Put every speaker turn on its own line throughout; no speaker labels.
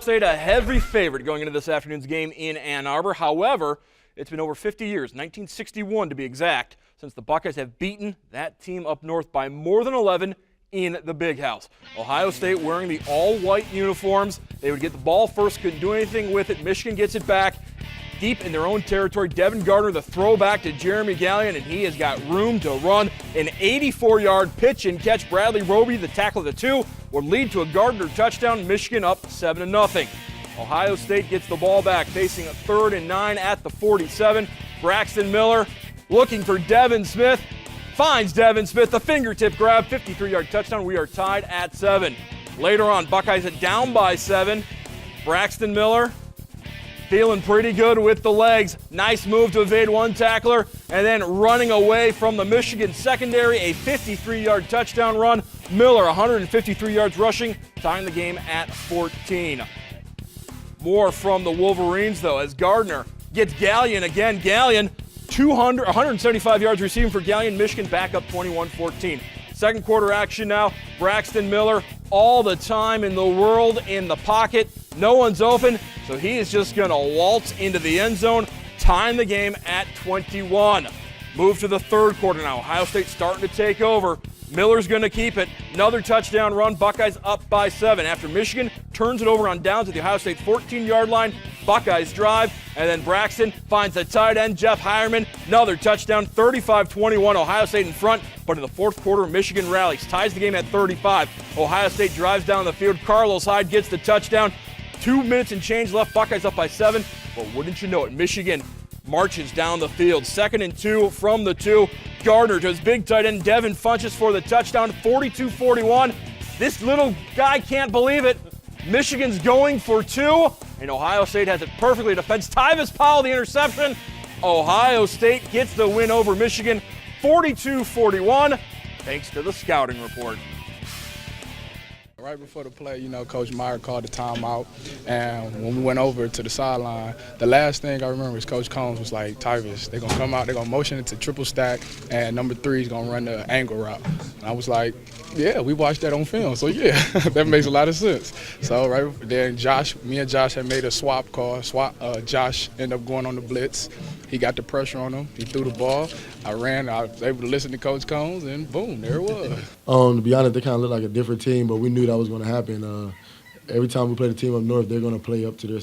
State a heavy favorite going into this afternoon's game in Ann Arbor. However, it's been over 50 years, 1961 to be exact, since the Buckeyes have beaten that team up north by more than 11 in the Big House. Ohio State wearing the all-white uniforms. They would get the ball first, couldn't do anything with it. Michigan gets it back deep in their own territory. Devin Gardner, the throwback to Jeremy Gallion, and he has got room to run. An 84-yard pitch and catch. Bradley Roby, the tackle of the two, would lead to a Gardner touchdown. Michigan up 7-0. Ohio State gets the ball back, facing a 3rd and 9 at the 47. Braxton Miller looking for Devin Smith. Finds Devin Smith, the fingertip grab, 53-yard touchdown. We are tied at 7. Later on, Buckeyes are down by 7. Braxton Miller feeling pretty good with the legs. Nice move to evade one tackler, and then running away from the Michigan secondary, a 53-yard touchdown run. Miller, 153 yards rushing, tying the game at 14. More from the Wolverines, though, as Gardner gets Gallion again. Gallion, 175 yards receiving for Gallion. Michigan back up 21-14. Second quarter action now. Braxton Miller, all the time in the world in the pocket. No one's open, so he is just going to waltz into the end zone, tying the game at 21. Move to the third quarter now. Ohio State starting to take over. Miller's going to keep it. Another touchdown run. Buckeyes up by 7. After Michigan turns it over on downs at the Ohio State 14-yard line, Buckeyes drive, and then Braxton finds the tight end, Jeff Hireman. Another touchdown, 35-21. Ohio State in front, but in the fourth quarter, Michigan rallies, ties the game at 35. Ohio State drives down the field. Carlos Hyde gets the touchdown. 2 minutes and change left. Buckeyes up by 7. But wouldn't you know it, Michigan marches down the field. 2nd and 2 from the 2. Gardner to his big tight end, Devin Funchess, for the touchdown, 42-41. This little guy can't believe it. Michigan's going for 2, and Ohio State has it perfectly defensed. Tyvis Powell, the interception. Ohio State gets the win over Michigan, 42-41, thanks to the scouting report.
Right before the play, Coach Meyer called the timeout, and when we went over to the sideline, the last thing I remember is Coach Combs was like, Tyvis, they're going to come out, they're going to motion it to triple stack, and number 3 is going to run the angle route. And I was like, yeah, we watched that on film, so yeah, that makes a lot of sense. So right then, me and Josh had made a swap call. Josh ended up going on the blitz. He got the pressure on him. He threw the ball. I was able to listen to Coach Combs, and boom, there it was.
To be honest, they kind of looked like a different team, but we knew that was going to happen. Every time we play the team up north, they're going to play up to their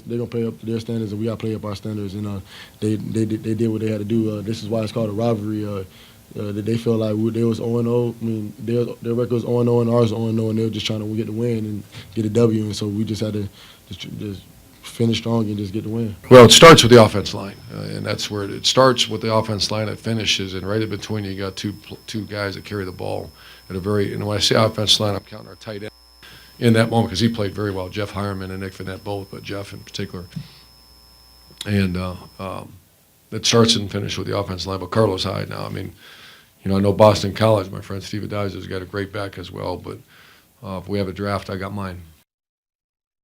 standards, and we got to play up our standards. And they did what they had to do. This is why it's called a rivalry. They feel like they was 0-0. I mean, their record was 0-0 and ours was 0-0, and they were just trying to get the win and get a W. And so we just had to just finish strong and just get the win.
Well, it starts with the offense line, and that's where it starts with the offense line. It finishes, and right in between you got two guys that carry the ball at a very. And when I say offense line, I'm counting our tight end in that moment because he played very well. Jeff Hireman and Nick Vanette both, but Jeff in particular. And it starts and finishes with the offense line. But Carlos Hyde now, I mean, I know Boston College. My friend Steve Adazio's got a great back as well, but if we have a draft, I got mine.